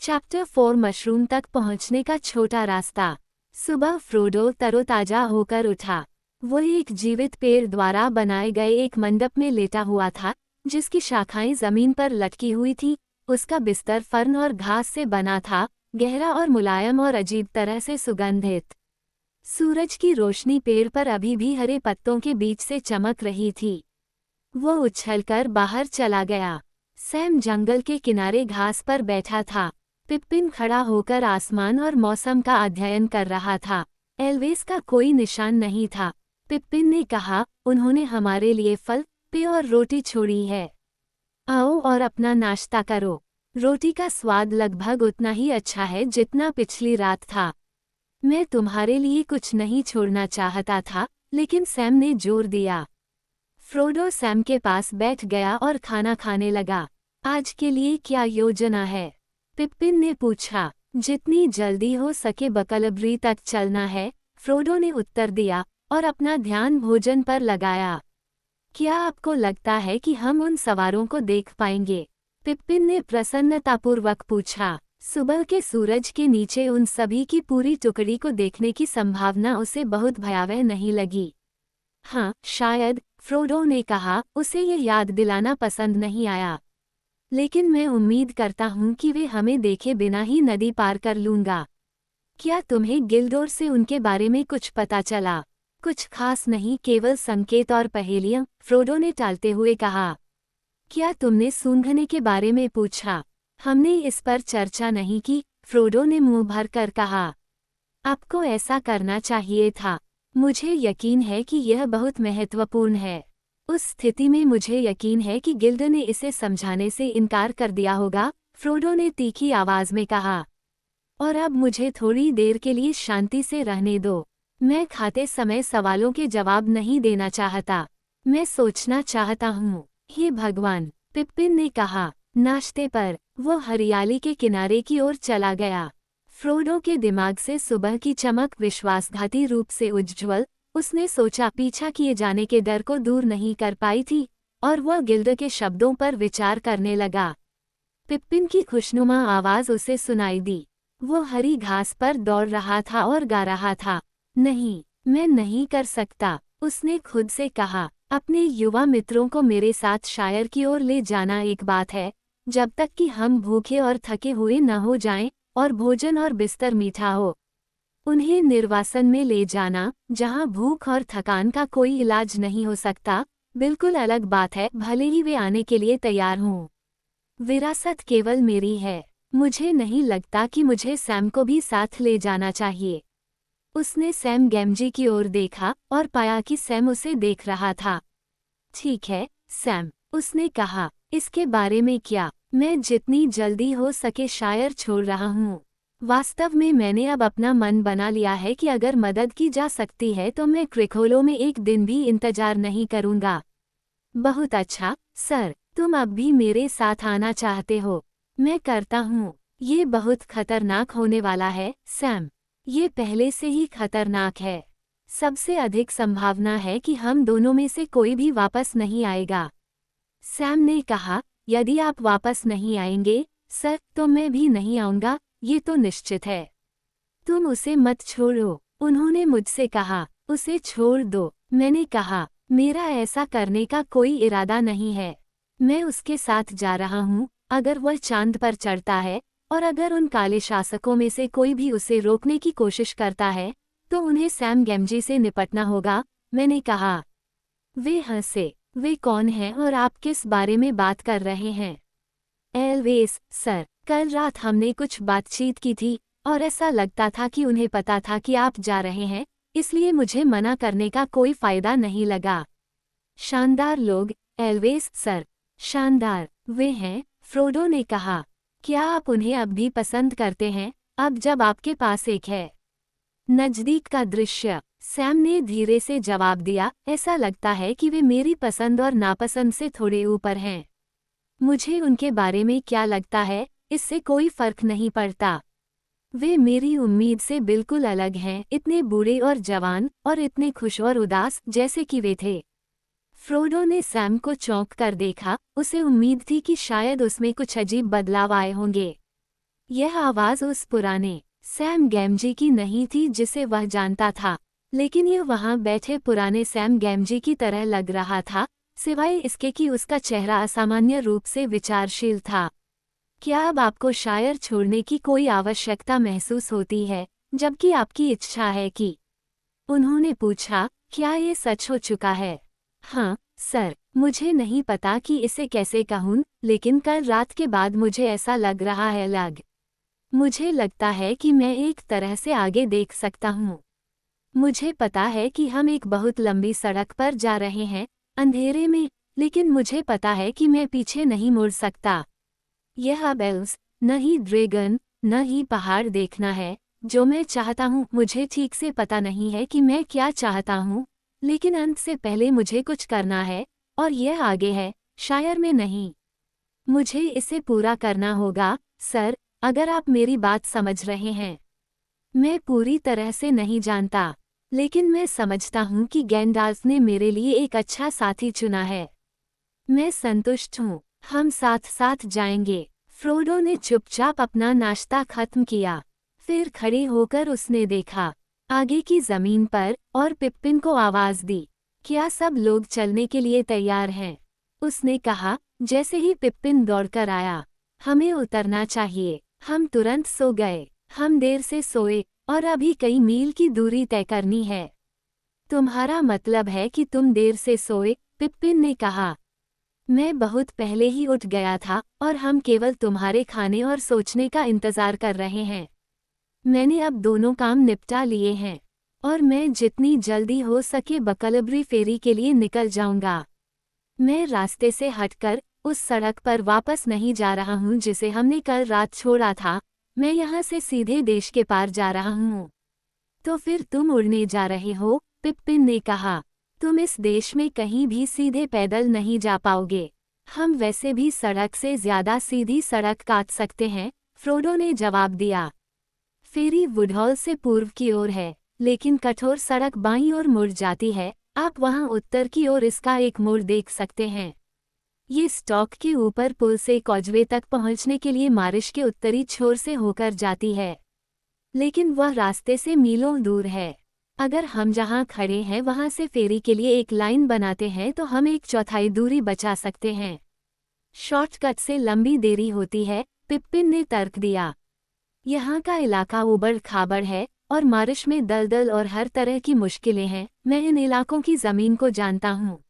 Chapter 4 mushroom तक पहुंचने का छोटा रास्ता। सुबह फ्रोडो तरोताजा होकर उठा। वो एक जीवित पेड़ द्वारा बनाए गए एक मंडप में लेटा हुआ था, जिसकी शाखाएं जमीन पर लटकी हुई थी। उसका बिस्तर फर्न और घास से बना था, गहरा और मुलायम और अजीब तरह से सुगंधित। सूरज की रोशनी पेड़ पर अभी भी हरे पत्तों के बीच से चमक रही थी। वो उछलकर बाहर चला गया। सैम जंगल के किनारे घास पर बैठा था। पिप्पिन खड़ा होकर आसमान और मौसम का अध्ययन कर रहा था। एल्वेस का कोई निशान नहीं था। पिप्पिन ने कहा, उन्होंने हमारे लिए फल, पेय और रोटी छोड़ी है। आओ और अपना नाश्ता करो। रोटी का स्वाद लगभग उतना ही अच्छा है जितना पिछली रात था। मैं तुम्हारे लिए कुछ नहीं छोड़ना चाहता था, लेकिन सैम ने जोर दिया। फ्रोडो सैम के पास बैठ गया और खाना खाने लगा। आज के लिए क्या योजना है? पिप्पिन ने पूछा। जितनी जल्दी हो सके बकलबरी तक चलना है, फ्रोडो ने उत्तर दिया और अपना ध्यान भोजन पर लगाया। क्या आपको लगता है कि हम उन सवारों को देख पाएंगे? पिप्पिन ने प्रसन्नतापूर्वक पूछा। सुबह के सूरज के नीचे उन सभी की पूरी टुकड़ी को देखने की संभावना उसे बहुत भयावह नहीं लगी। हाँ, शायद, फ्रोडो ने कहा। उसे ये याद दिलाना पसंद नहीं आया, लेकिन मैं उम्मीद करता हूँ कि वे हमें देखे बिना ही नदी पार कर लूँगा। क्या तुम्हें गिल्डोर से उनके बारे में कुछ पता चला? कुछ खास नहीं, केवल संकेत और पहेलियाँ, फ्रोडो ने टालते हुए कहा। क्या तुमने सूंघने के बारे में पूछा? हमने इस पर चर्चा नहीं की, फ्रोडो ने मुंह भर कर कहा। आपको ऐसा करना चाहिए था। मुझे यकीन है कि यह बहुत महत्वपूर्ण है। उस स्थिति में मुझे यकीन है कि गिल्ड ने इसे समझाने से इनकार कर दिया होगा, फ्रोडो ने तीखी आवाज में कहा। और अब मुझे थोड़ी देर के लिए शांति से रहने दो। मैं खाते समय सवालों के जवाब नहीं देना चाहता। मैं सोचना चाहता हूँ। हे भगवान, पिप्पिन ने कहा। नाश्ते पर वो हरियाली के किनारे की ओर चला गया। फ्रोडो के दिमाग से सुबह की चमक विश्वासघाती रूप से उज्ज्वल। उसने सोचा पीछा किए जाने के डर को दूर नहीं कर पाई थी, और वह गिल्ड के शब्दों पर विचार करने लगा। पिप्पिन की खुशनुमा आवाज उसे सुनाई दी। वो हरी घास पर दौड़ रहा था और गा रहा था। नहीं, मैं नहीं कर सकता, उसने खुद से कहा। अपने युवा मित्रों को मेरे साथ शायर की ओर ले जाना एक बात है, जब तक कि हम भूखे और थके हुए न हो जाएं, और भोजन और बिस्तर मीठा हो। उन्हें निर्वासन में ले जाना, जहां भूख और थकान का कोई इलाज नहीं हो सकता, बिल्कुल अलग बात है, भले ही वे आने के लिए तैयार हों। विरासत केवल मेरी है। मुझे नहीं लगता कि मुझे सैम को भी साथ ले जाना चाहिए। उसने सैम गैमजी की ओर देखा और पाया कि सैम उसे देख रहा था। ठीक है, सैम, उसने कहा। इसके बारे में क्या? मैं जितनी जल्दी हो सके शायर छोड़ रहा हूँ। वास्तव में मैंने अब अपना मन बना लिया है कि अगर मदद की जा सकती है तो मैं क्रिकोलो में एक दिन भी इंतजार नहीं करूँगा। बहुत अच्छा, सर, तुम अब भी मेरे साथ आना चाहते हो? मैं करता हूँ। ये बहुत खतरनाक होने वाला है, सैम। ये पहले से ही खतरनाक है। सबसे अधिक संभावना है कि हम दोनों में से कोई भी वापस नहीं आएगा। सैम ने कहा, यदि आप वापस नहीं आएंगे, सर, तो मैं भी नहीं आऊँगा, ये तो निश्चित है। तुम उसे मत छोड़ो, उन्होंने मुझसे कहा। उसे छोड़ दो, मैंने कहा। मेरा ऐसा करने का कोई इरादा नहीं है। मैं उसके साथ जा रहा हूँ, अगर वह चांद पर चढ़ता है, और अगर उन काले शासकों में से कोई भी उसे रोकने की कोशिश करता है, तो उन्हें सैम गैमजी से निपटना होगा, मैंने कहा। वे हंसे। वे कौन हैं और आप किस बारे में बात कर रहे हैं? एल्वेस, सर, कल रात हमने कुछ बातचीत की थी, और ऐसा लगता था कि उन्हें पता था कि आप जा रहे हैं, इसलिए मुझे मना करने का कोई फायदा नहीं लगा। शानदार लोग, एल्वेस, सर। शानदार, वे हैं, फ्रोडो ने कहा। क्या आप उन्हें अब भी पसंद करते हैं, अब जब आपके पास एक है? नज़दीक का दृश्य, सैम ने धीरे से जवाब दिया। ऐसा लगता है कि वे मेरी पसंद और नापसंद से थोड़े ऊपर हैं। मुझे उनके बारे में क्या लगता है, इससे कोई फर्क नहीं पड़ता। वे मेरी उम्मीद से बिल्कुल अलग हैं, इतने बूढ़े और जवान, और इतने खुश और उदास जैसे कि वे थे। फ्रोडो ने सैम को चौंक कर देखा। उसे उम्मीद थी कि शायद उसमें कुछ अजीब बदलाव आए होंगे। यह आवाज़ उस पुराने सैम गैमजी की नहीं थी जिसे वह जानता था, लेकिन यह वहां बैठे पुराने सैम गैमजी की तरह लग रहा था, सिवाय इसके कि उसका चेहरा असामान्य रूप से विचारशील था। क्या अब आपको शायर छोड़ने की कोई आवश्यकता महसूस होती है, जबकि आपकी इच्छा है कि? उन्होंने पूछा, क्या ये सच हो चुका है? हाँ, सर, मुझे नहीं पता कि इसे कैसे कहूँ, लेकिन कल रात के बाद मुझे ऐसा लग रहा है। मुझे लगता है कि मैं एक तरह से आगे देख सकता हूँ। मुझे पता है कि हम एक बहुत लंबी सड़क पर जा रहे हैं, अंधेरे में, लेकिन मुझे पता है कि मैं पीछे नहीं मुड़ सकता। यह अब एल्व्स, न ही ड्रैगन, न ही पहाड़ देखना है जो मैं चाहता हूँ। मुझे ठीक से पता नहीं है कि मैं क्या चाहता हूँ, लेकिन अंत से पहले मुझे कुछ करना है, और यह आगे है, शायर में नहीं। मुझे इसे पूरा करना होगा, सर, अगर आप मेरी बात समझ रहे हैं। मैं पूरी तरह से नहीं जानता, लेकिन मैं समझता हूँ कि गैंडाल्फ ने मेरे लिए एक अच्छा साथी चुना है। मैं संतुष्ट हूँ, हम साथ साथ जाएंगे। फ्रोडो ने चुपचाप अपना नाश्ता खत्म किया। फिर खड़े होकर उसने देखा आगे की जमीन पर और पिप्पिन को आवाज दी, क्या सब लोग चलने के लिए तैयार हैं? उसने कहा, जैसे ही पिप्पिन दौड़कर आया। हमें उतरना चाहिए। हम तुरंत सो गए। हम देर से सोए, और अभी कई मील की दूरी तय करनी है। तुम्हारा मतलब है कि तुम देर से सोए? पिप्पिन ने कहा। मैं बहुत पहले ही उठ गया था, और हम केवल तुम्हारे खाने और सोचने का इंतजार कर रहे हैं। मैंने अब दोनों काम निपटा लिए हैं, और मैं जितनी जल्दी हो सके बकलबरी फेरी के लिए निकल जाऊंगा। मैं रास्ते से हटकर उस सड़क पर वापस नहीं जा रहा हूँ जिसे हमने कल रात छोड़ा था। मैं यहाँ से सीधे देश के पार जा रहा हूँ। तो फिर तुम उड़ने जा रहे हो? पिप्पिन ने कहा। तुम इस देश में कहीं भी सीधे पैदल नहीं जा पाओगे। हम वैसे भी सड़क से ज्यादा सीधी सड़क काट सकते हैं, फ्रोडो ने जवाब दिया। फेरी वुडहॉल से पूर्व की ओर है, लेकिन कठोर सड़क बाईं ओर मुड़ जाती है। आप वहां उत्तर की ओर इसका एक मोड़ देख सकते हैं। ये स्टॉक के ऊपर पुल से कॉजवे तक पहुंचने के लिए मारिश के उत्तरी छोर से होकर जाती है, लेकिन वह रास्ते से मीलों दूर है। अगर हम जहां खड़े हैं वहां से फेरी के लिए एक लाइन बनाते हैं तो हम एक चौथाई दूरी बचा सकते हैं। शॉर्टकट से लंबी देरी होती है, पिप्पिन ने तर्क दिया। यहाँ का इलाका उबड़ खाबड़ है, और मारिश में दलदल और हर तरह की मुश्किलें हैं। मैं इन इलाकों की ज़मीन को जानता हूँ।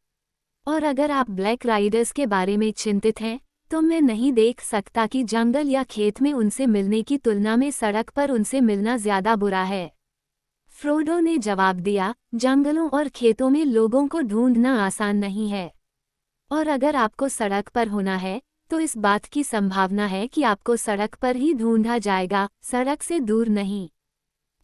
और अगर आप ब्लैक राइडर्स के बारे में चिंतित हैं, तो मैं नहीं देख सकता कि जंगल या खेत में उनसे मिलने की तुलना में सड़क पर उनसे मिलना ज़्यादा बुरा है। फ्रोडो ने जवाब दिया, जंगलों और खेतों में लोगों को ढूंढना आसान नहीं है। और अगर आपको सड़क पर होना है, तो इस बात की संभावना है कि आपको सड़क पर ही ढूंढा जाएगा, सड़क से दूर नहीं।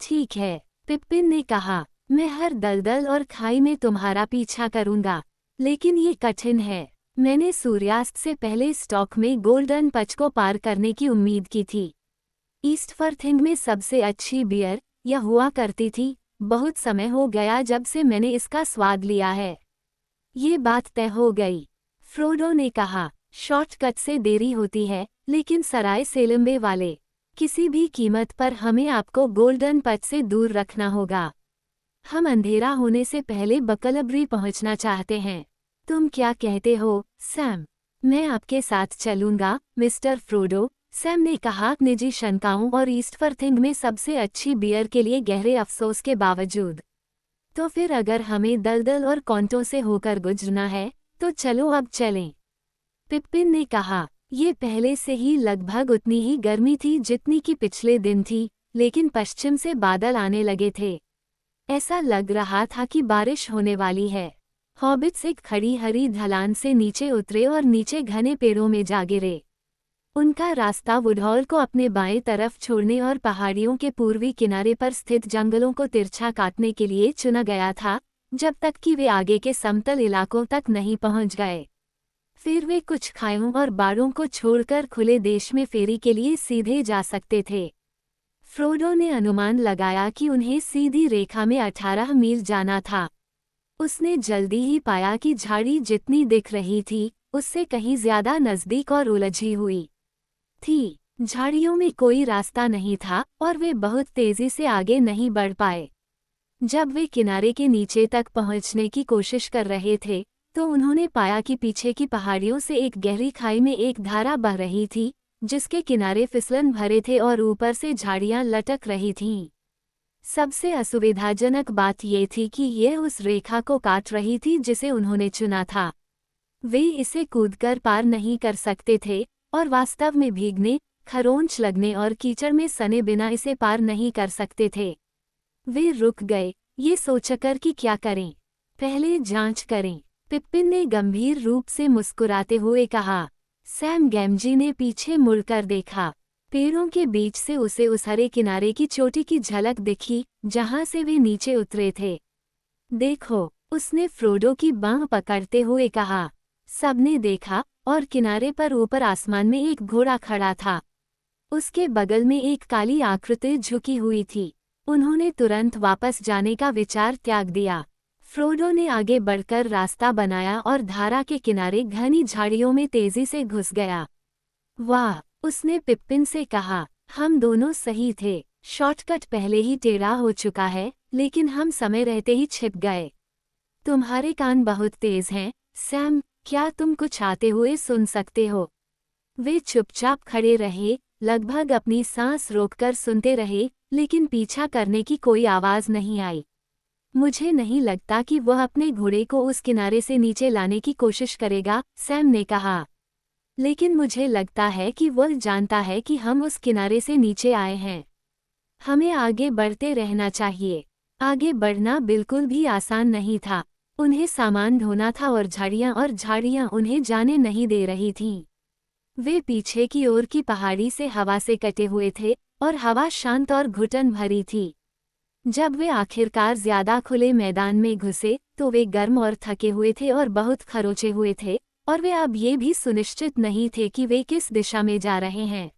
ठीक है, पिप्पिन ने कहा, मैं हर दलदल और खाई में तुम्हारा पीछा करूंगा, लेकिन ये कठिन है। मैंने सूर्यास्त से पहले स्टॉक में गोल्डन पच को पार करने की उम्मीद की थी। ईस्ट फर्थिंग में सबसे अच्छी बियर यह हुआ करती थी। बहुत समय हो गया जब से मैंने इसका स्वाद लिया है। ये बात तय हो गई, फ्रोडो ने कहा। शॉर्टकट से देरी होती है, लेकिन सराय सेलम्बे वाले, किसी भी कीमत पर हमें आपको गोल्डन पच से दूर रखना होगा। हम अंधेरा होने से पहले बकलबरी पहुंचना चाहते हैं। तुम क्या कहते हो, सैम? मैं आपके साथ चलूंगा, मिस्टर फ्रोडो, सैम ने कहा, निजी शंकाओं और ईस्ट फर्थिंग में सबसे अच्छी बियर के लिए गहरे अफसोस के बावजूद। तो फिर अगर हमें दलदल और कॉन्टों से होकर गुजरना है, तो चलो अब चलें। पिप्पिन ने कहा। ये पहले से ही लगभग उतनी ही गर्मी थी जितनी कि पिछले दिन थी, लेकिन पश्चिम से बादल आने लगे थे। ऐसा लग रहा था कि बारिश होने वाली है। हॉबिट्स एक खड़ी हरी ढलान से नीचे उतरे और नीचे घने पेड़ों में जा गिरे। उनका रास्ता वुडहॉल को अपने बाएं तरफ छोड़ने और पहाड़ियों के पूर्वी किनारे पर स्थित जंगलों को तिरछा काटने के लिए चुना गया था, जब तक कि वे आगे के समतल इलाकों तक नहीं पहुंच गए। फिर वे कुछ खाइयों और बाड़ों को छोड़कर खुले देश में फेरी के लिए सीधे जा सकते थे। फ्रोडो ने अनुमान लगाया कि उन्हें सीधी रेखा में 18 मील जाना था। उसने जल्दी ही पाया कि झाड़ी जितनी दिख रही थी, उससे कहीं ज्यादा नजदीक और उलझी हुई थी। झाड़ियों में कोई रास्ता नहीं था और वे बहुत तेजी से आगे नहीं बढ़ पाए। जब वे किनारे के नीचे तक पहुंचने की कोशिश कर रहे थे, तो उन्होंने पाया कि पीछे की पहाड़ियों से एक गहरी खाई में एक धारा बह रही थी, जिसके किनारे फिसलन भरे थे और ऊपर से झाड़ियां लटक रही थीं। सबसे असुविधाजनक बात ये थी कि यह उस रेखा को काट रही थी जिसे उन्होंने चुना था। वे इसे कूदकर पार नहीं कर सकते थे और वास्तव में भीगने, खरोंच लगने और कीचड़ में सने बिना इसे पार नहीं कर सकते थे। वे रुक गए, ये सोचकर कि क्या करें। पहले जांच करें, पिप्पिन ने गंभीर रूप से मुस्कुराते हुए कहा। सैम गैमजी ने पीछे मुड़कर देखा। पेड़ों के बीच से उसे उस हरे किनारे की चोटी की झलक दिखी, जहां से वे नीचे उतरे थे। देखो, उसने फ्रोडो की बांह पकड़ते हुए कहा। सबने देखा और किनारे पर ऊपर आसमान में एक घोड़ा खड़ा था। उसके बगल में एक काली आकृति झुकी हुई थी। उन्होंने तुरंत वापस जाने का विचार त्याग दिया। फ्रोडो ने आगे बढ़कर रास्ता बनाया और धारा के किनारे घनी झाड़ियों में तेजी से घुस गया। वाह, उसने पिप्पिन से कहा, हम दोनों सही थे। शॉर्टकट पहले ही टेढ़ा हो चुका है, लेकिन हम समय रहते ही छिप गए। तुम्हारे कान बहुत तेज हैं, सैम, क्या तुम कुछ आते हुए सुन सकते हो? वे चुपचाप खड़े रहे, लगभग अपनी सांस रोककर सुनते रहे, लेकिन पीछा करने की कोई आवाज नहीं आई। मुझे नहीं लगता कि वह अपने घोड़े को उस किनारे से नीचे लाने की कोशिश करेगा, सैम ने कहा। लेकिन मुझे लगता है कि वह जानता है कि हम उस किनारे से नीचे आए हैं। हमें आगे बढ़ते रहना चाहिए। आगे बढ़ना बिल्कुल भी आसान नहीं था। उन्हें सामान ढोना था और झाड़ियां उन्हें जाने नहीं दे रही थीं। वे पीछे की ओर की पहाड़ी से हवा से कटे हुए थे और हवा शांत और घुटन भरी थी। जब वे आखिरकार ज्यादा खुले मैदान में घुसे, तो वे गर्म और थके हुए थे और बहुत खरोचे हुए थे, और वे अब ये भी सुनिश्चित नहीं थे कि वे किस दिशा में जा रहे हैं।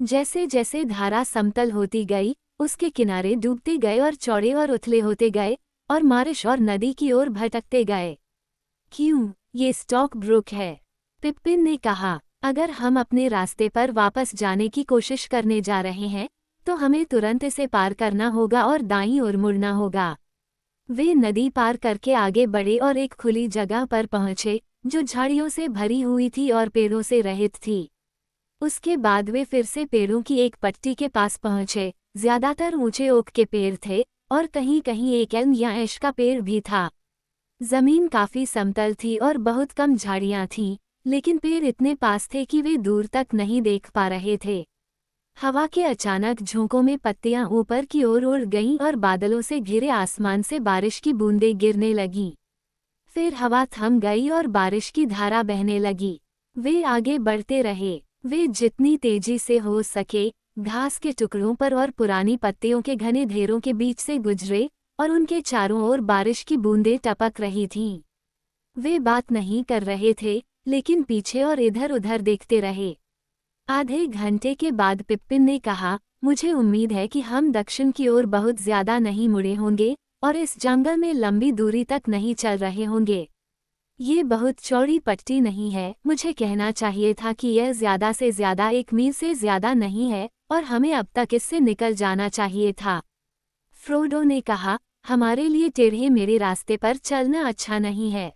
जैसे जैसे धारा समतल होती गई, उसके किनारे डूबते गए और चौड़े और उथले होते गए, और मारिश और नदी की ओर भटकते गए। क्यों, ये स्टॉक ब्रुक है, पिप्पिन ने कहा। अगर हम अपने रास्ते पर वापस जाने की कोशिश करने जा रहे हैं, तो हमें तुरंत इसे पार करना होगा और दाईं ओर मुड़ना होगा। वे नदी पार करके आगे बढ़े और एक खुली जगह पर पहुंचे, जो झाड़ियों से भरी हुई थी और पेड़ों से रहित थी। उसके बाद वे फिर से पेड़ों की एक पट्टी के पास पहुंचे। ज्यादातर ऊंचे ओक के पेड़ थे और कहीं कहीं एक एल्म या ऐश का पेड़ भी था। जमीन काफी समतल थी और बहुत कम झाड़ियां थीं, लेकिन पेड़ इतने पास थे कि वे दूर तक नहीं देख पा रहे थे। हवा के अचानक झोंकों में पत्तियां ऊपर की ओर उड़ गईं और बादलों से घिरे आसमान से बारिश की बूंदें गिरने लगीं। फिर हवा थम गई और बारिश की धारा बहने लगी। वे आगे बढ़ते रहे। वे जितनी तेजी से हो सके घास के टुकड़ों पर और पुरानी पत्तियों के घने ढेरों के बीच से गुजरे, और उनके चारों ओर बारिश की बूंदें टपक रही थीं। वे बात नहीं कर रहे थे, लेकिन पीछे और इधर-उधर देखते रहे। आधे घंटे के बाद पिप्पिन ने कहा, मुझे उम्मीद है कि हम दक्षिण की ओर बहुत ज्यादा नहीं मुड़े होंगे और इस जंगल में लंबी दूरी तक नहीं चल रहे होंगे। ये बहुत चौड़ी पट्टी नहीं है, मुझे कहना चाहिए था कि यह ज्यादा से ज्यादा 1 मील से ज्यादा नहीं है और हमें अब तक इससे निकल जाना चाहिए था। फ्रोडो ने कहा, हमारे लिए टेढ़े मेरे रास्ते पर चलना अच्छा नहीं है।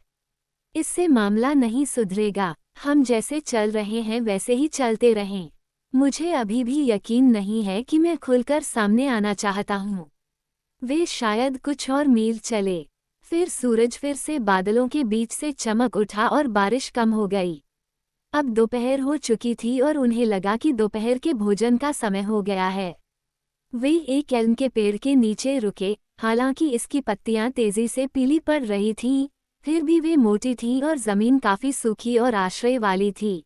इससे मामला नहीं सुधरेगा। हम जैसे चल रहे हैं वैसे ही चलते रहें। मुझे अभी भी यकीन नहीं है कि मैं खुलकर सामने आना चाहता हूँ। वे शायद कुछ और मील चले। फिर सूरज फिर से बादलों के बीच से चमक उठा और बारिश कम हो गई। अब दोपहर हो चुकी थी और उन्हें लगा कि दोपहर के भोजन का समय हो गया है। वे एक एल्म के पेड़ के नीचे रुके, हालांकि इसकी पत्तियां तेजी से पीली पड़ रही थीं, फिर भी वे मोटी थीं और जमीन काफी सूखी और आश्रय वाली थी।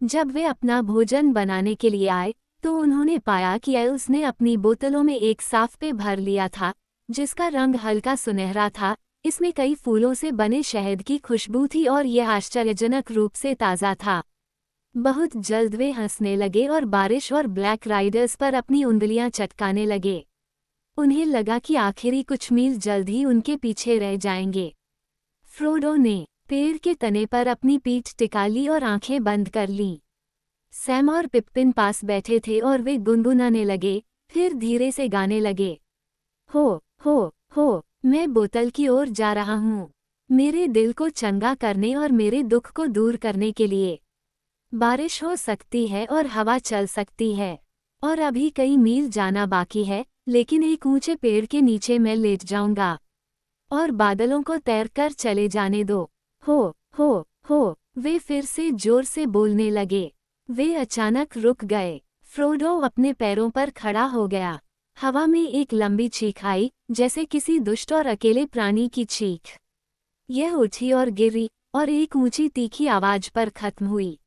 जब वे अपना भोजन बनाने के लिए आए, तो उन्होंने पाया कि एल्स ने अपनी बोतलों में एक साफ पे भर लिया था, जिसका रंग हल्का सुनहरा था। इसमें कई फूलों से बने शहद की खुशबू थी और यह आश्चर्यजनक रूप से ताज़ा था। बहुत जल्द वे हंसने लगे और बारिश और ब्लैक राइडर्स पर अपनी उंगलियां चटकाने लगे। उन्हें लगा कि आखिरी कुछ मील जल्द ही उनके पीछे रह जाएंगे। फ्रोडो ने पेड़ के तने पर अपनी पीठ टिका ली और आंखें बंद कर लीं। सैम और पिप्पिन पास बैठे थे और वे गुनगुनाने लगे, फिर धीरे से गाने लगे। हो हो, मैं बोतल की ओर जा रहा हूँ, मेरे दिल को चंगा करने और मेरे दुख को दूर करने के लिए। बारिश हो सकती है और हवा चल सकती है, और अभी कई मील जाना बाकी है, लेकिन एक ऊंचे पेड़ के नीचे मैं लेट जाऊंगा और बादलों को तैरकर चले जाने दो। हो, वे फिर से जोर से बोलने लगे। वे अचानक रुक गए। फ्रोडो अपने पैरों पर खड़ा हो गया। हवा में एक लंबी चीख आई, जैसे किसी दुष्ट और अकेले प्राणी की चीख। यह उठी और गिरी, और एक ऊंची तीखी आवाज पर खत्म हुई।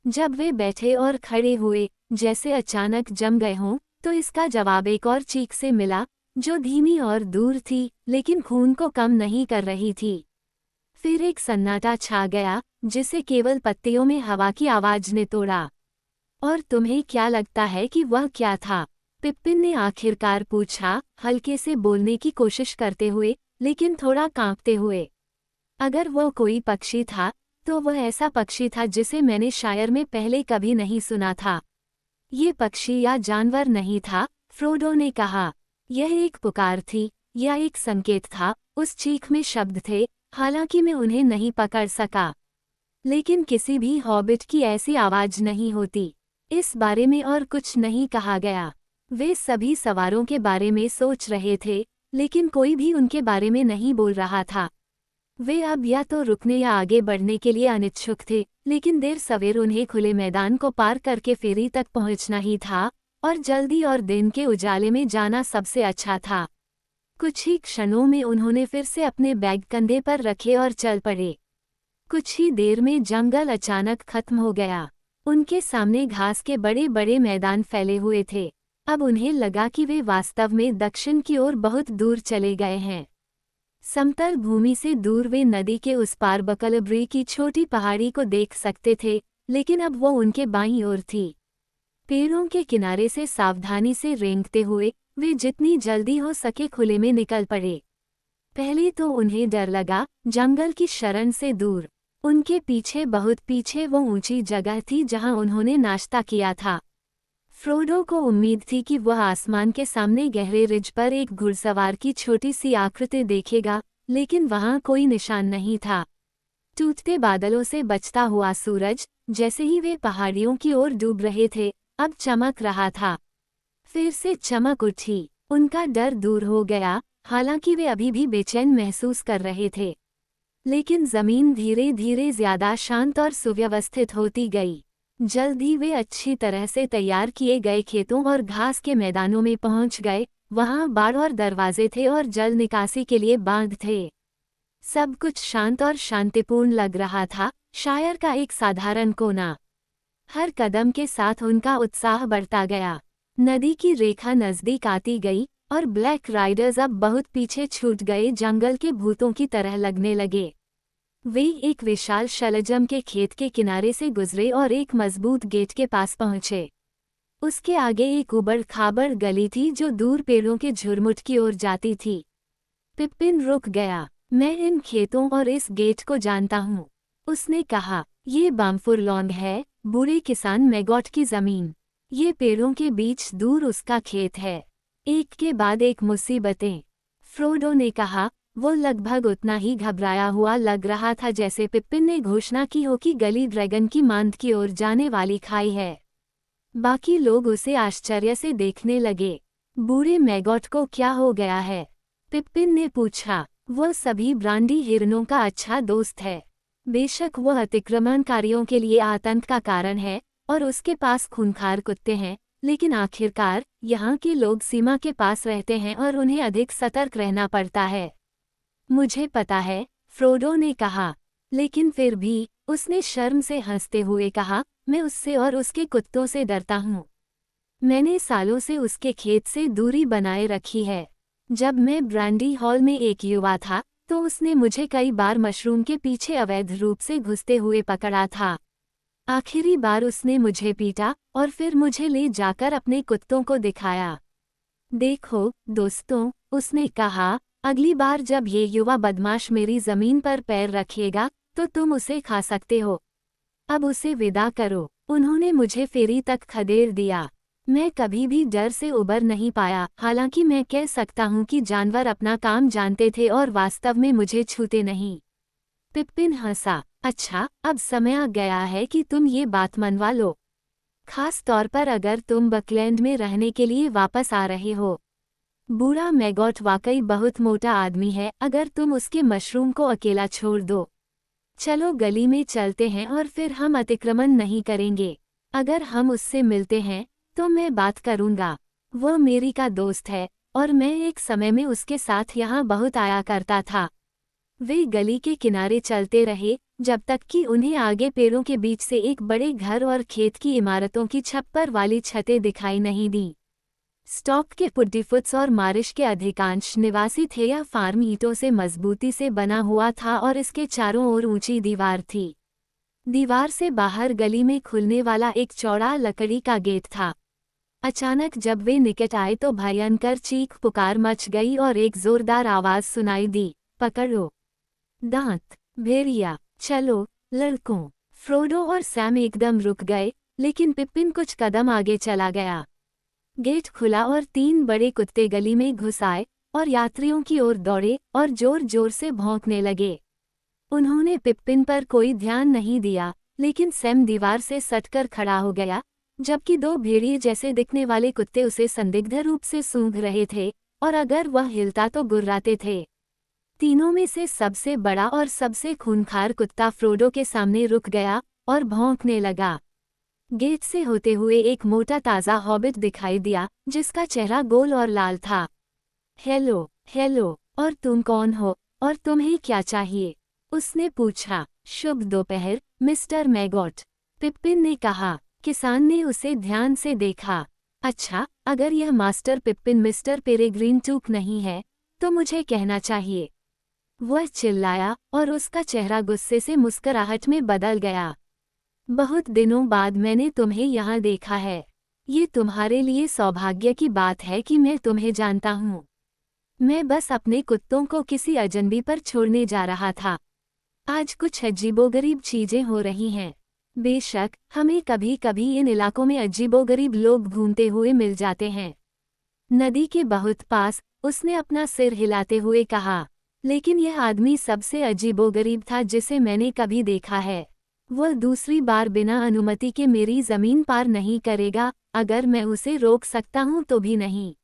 जब वे बैठे और खड़े हुए, जैसे अचानक जम गए हों, तो इसका जवाब एक और चीख से मिला, जो धीमी और दूर थी, लेकिन खून को कम नहीं कर रही थी। फिर एक सन्नाटा छा गया, जिसे केवल पत्तियों में हवा की आवाज ने तोड़ा। और तुम्हें क्या लगता है कि वह क्या था? पिप्पिन ने आखिरकार पूछा, हल्के से बोलने की कोशिश करते हुए, लेकिन थोड़ा कांपते हुए। अगर वह कोई पक्षी था, तो वह ऐसा पक्षी था जिसे मैंने शायर में पहले कभी नहीं सुना था। ये पक्षी या जानवर नहीं था, फ्रोडो ने कहा। यह एक पुकार थी, या एक संकेत था। उस चीख में शब्द थे, हालांकि मैं उन्हें नहीं पकड़ सका। लेकिन किसी भी हॉबिट की ऐसी आवाज नहीं होती। इस बारे में और कुछ नहीं कहा गया। वे सभी सवारों के बारे में सोच रहे थे, लेकिन कोई भी उनके बारे में नहीं बोल रहा था। वे अब या तो रुकने या आगे बढ़ने के लिए अनिच्छुक थे, लेकिन देर सवेर उन्हें खुले मैदान को पार करके फेरी तक पहुंचना ही था, और जल्दी और दिन के उजाले में जाना सबसे अच्छा था। कुछ ही क्षणों में उन्होंने फिर से अपने बैग कंधे पर रखे और चल पड़े। कुछ ही देर में जंगल अचानक खत्म हो गया। उनके सामने घास के बड़े बड़े मैदान फैले हुए थे। अब उन्हें लगा कि वे वास्तव में दक्षिण की ओर बहुत दूर चले गए हैं। समतल भूमि से दूर वे नदी के उस पार बकलब्री की छोटी पहाड़ी को देख सकते थे, लेकिन अब वो उनके बाईं ओर थी। पेड़ों के किनारे से सावधानी से रेंगते हुए वे जितनी जल्दी हो सके खुले में निकल पड़े। पहले तो उन्हें डर लगा, जंगल की शरण से दूर। उनके पीछे बहुत पीछे वो ऊंची जगह थी जहां उन्होंने नाश्ता किया था। फ्रोडो को उम्मीद थी कि वह आसमान के सामने गहरे रिज पर एक घुड़सवार की छोटी सी आकृति देखेगा, लेकिन वहां कोई निशान नहीं था। टूटते बादलों से बचता हुआ सूरज, जैसे ही वे पहाड़ियों की ओर डूब रहे थे, अब चमक रहा था। फिर से चमक उठी। उनका डर दूर हो गया, हालांकि वे अभी भी बेचैन महसूस कर रहे थे। लेकिन जमीन धीरे धीरे ज्यादा शांत और सुव्यवस्थित होती गई। जल्द ही वे अच्छी तरह से तैयार किए गए खेतों और घास के मैदानों में पहुंच गए। वहां बाड़ और दरवाजे थे और जल निकासी के लिए बांध थे। सब कुछ शांत और शांतिपूर्ण लग रहा था, शायर का एक साधारण कोना। हर कदम के साथ उनका उत्साह बढ़ता गया। नदी की रेखा नजदीक आती गई, और ब्लैक राइडर्स अब बहुत पीछे छूट गए जंगल के भूतों की तरह लगने लगे। वे एक विशाल शलजम के खेत के किनारे से गुजरे और एक मजबूत गेट के पास पहुंचे। उसके आगे एक उबड़-खाबड़ गली थी जो दूर पेड़ों के झुरमुट की ओर जाती थी। पिप्पिन रुक गया। मैं इन खेतों और इस गेट को जानता हूँ, उसने कहा। ये बामफुरलॉन्ग है, बूढ़े किसान मैगॉट की जमीन। ये पेड़ों के बीच दूर उसका खेत है। एक के बाद एक मुसीबतें, फ्रोडो ने कहा। वो लगभग उतना ही घबराया हुआ लग रहा था जैसे पिप्पिन ने घोषणा की हो कि गली ड्रैगन की मांद की ओर जाने वाली खाई है। बाकी लोग उसे आश्चर्य से देखने लगे। बूढ़े मैगॉट को क्या हो गया है? पिप्पिन ने पूछा। वह सभी ब्रांडी हिरनों का अच्छा दोस्त है। बेशक वह अतिक्रमणकारियों के लिए आतंक का कारण है, और उसके पास खूंखार कुत्ते हैं, लेकिन आखिरकार यहाँ के लोग सीमा के पास रहते हैं और उन्हें अधिक सतर्क रहना पड़ता है। मुझे पता है, फ्रोडो ने कहा। लेकिन फिर भी, उसने शर्म से हंसते हुए कहा, मैं उससे और उसके कुत्तों से डरता हूँ। मैंने सालों से उसके खेत से दूरी बनाए रखी है। जब मैं ब्रांडी हॉल में एक युवा था, तो उसने मुझे कई बार मशरूम के पीछे अवैध रूप से घुसते हुए पकड़ा था। आखिरी बार उसने मुझे पीटा, और फिर मुझे ले जाकर अपने कुत्तों को दिखाया। देखो, दोस्तों, उसने कहा, अगली बार जब ये युवा बदमाश मेरी जमीन पर पैर रखेगा, तो तुम उसे खा सकते हो। अब उसे विदा करो। उन्होंने मुझे फेरी तक खदेड़ दिया। मैं कभी भी डर से उबर नहीं पाया। हालांकि मैं कह सकता हूँ कि जानवर अपना काम जानते थे और वास्तव में मुझे छूते नहीं। पिप्पिन हंसा। अच्छा, अब समय आ गया है कि तुम ये बात मनवा लो, खास तौर पर अगर तुम बकलैंड में रहने के लिए वापस आ रहे हो। बूढ़ा मैगॉट वाकई बहुत मोटा आदमी है, अगर तुम उसके मशरूम को अकेला छोड़ दो। चलो गली में चलते हैं और फिर हम अतिक्रमण नहीं करेंगे। अगर हम उससे मिलते हैं तो मैं बात करूंगा। वो मेरी का दोस्त है और मैं एक समय में उसके साथ यहाँ बहुत आया करता था। वे गली के किनारे चलते रहे जब तक कि उन्हें आगे पेड़ों के बीच से एक बड़े घर और खेत की इमारतों की छप्पर वाली छतें दिखाई नहीं दी। स्टॉक के पुड्डीफुट्स और मारिश के अधिकांश निवासी थे। यह फार्म ईंटों से मजबूती से बना हुआ था और इसके चारों ओर ऊंची दीवार थी। दीवार से बाहर गली में खुलने वाला एक चौड़ा लकड़ी का गेट था। अचानक जब वे निकट आए तो भयंकर चीख पुकार मच गई और एक जोरदार आवाज सुनाई दी, पकड़ो दांत, भेड़िया, चलो लड़कों। फ्रोडो और सैम एकदम रुक गए, लेकिन पिप्पिन कुछ कदम आगे चला गया। गेट खुला और 3 बड़े कुत्ते गली में घुस आए और यात्रियों की ओर दौड़े और जोर जोर से भौंकने लगे। उन्होंने पिप्पिन पर कोई ध्यान नहीं दिया, लेकिन सैम दीवार से सटकर खड़ा हो गया, जबकि 2 भेड़िए जैसे दिखने वाले कुत्ते उसे संदिग्ध रूप से सूंघ रहे थे और अगर वह हिलता तो गुर्राते थे। तीनों में से सबसे बड़ा और सबसे खूंखार कुत्ता फ्रोडो के सामने रुक गया और भौंकने लगा। गेट से होते हुए एक मोटा ताज़ा हॉबिट दिखाई दिया, जिसका चेहरा गोल और लाल था। हेलो, हेलो, और तुम कौन हो और तुम्हें क्या चाहिए? उसने पूछा। शुभ दोपहर, मिस्टर मैगॉट, पिप्पिन ने कहा। किसान ने उसे ध्यान से देखा। अच्छा, अगर यह मास्टर पिप्पिन मिस्टर पेरेग्रीन टूक नहीं है, तो मुझे कहना चाहिए। वह चिल्लाया और उसका चेहरा गुस्से से मुस्कुराहट में बदल गया। बहुत दिनों बाद मैंने तुम्हें यहाँ देखा है। ये तुम्हारे लिए सौभाग्य की बात है कि मैं तुम्हें जानता हूँ। मैं बस अपने कुत्तों को किसी अजनबी पर छोड़ने जा रहा था। आज कुछ अजीबोगरीब चीजें हो रही हैं। बेशक, हमें कभी कभी इन इलाकों में अजीबोगरीब लोग घूमते हुए मिल जाते हैं। नदी के बहुत पास, उसने अपना सिर हिलाते हुए कहा। लेकिन यह आदमी सबसे अजीबोगरीब था जिसे मैंने कभी देखा है। वह दूसरी बार बिना अनुमति के मेरी जमीन पार नहीं करेगा, अगर मैं उसे रोक सकता हूँ तो भी नहीं।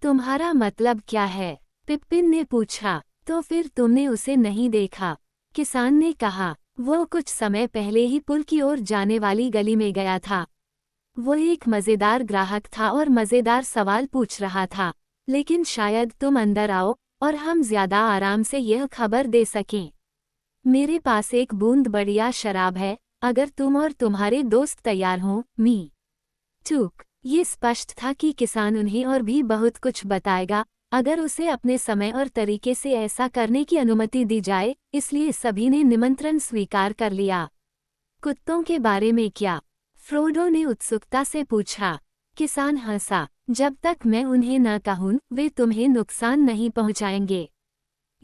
तुम्हारा मतलब क्या है? पिप्पिन ने पूछा। तो फिर तुमने उसे नहीं देखा? किसान ने कहा। वो कुछ समय पहले ही पुल की ओर जाने वाली गली में गया था। वो एक मज़ेदार ग्राहक था और मज़ेदार सवाल पूछ रहा था। लेकिन शायद तुम अंदर आओ और हम ज्यादा आराम से यह खबर दे सकें। मेरे पास एक बूंद बढ़िया शराब है, अगर तुम और तुम्हारे दोस्त तैयार हों। मी टूक। ये स्पष्ट था कि किसान उन्हें और भी बहुत कुछ बताएगा, अगर उसे अपने समय और तरीके से ऐसा करने की अनुमति दी जाए, इसलिए सभी ने निमंत्रण स्वीकार कर लिया। कुत्तों के बारे में क्या? फ्रोडो ने उत्सुकता से पूछा। किसान हंसा। जब तक मैं उन्हें न कहूं, वे तुम्हें नुकसान नहीं पहुंचाएंगे।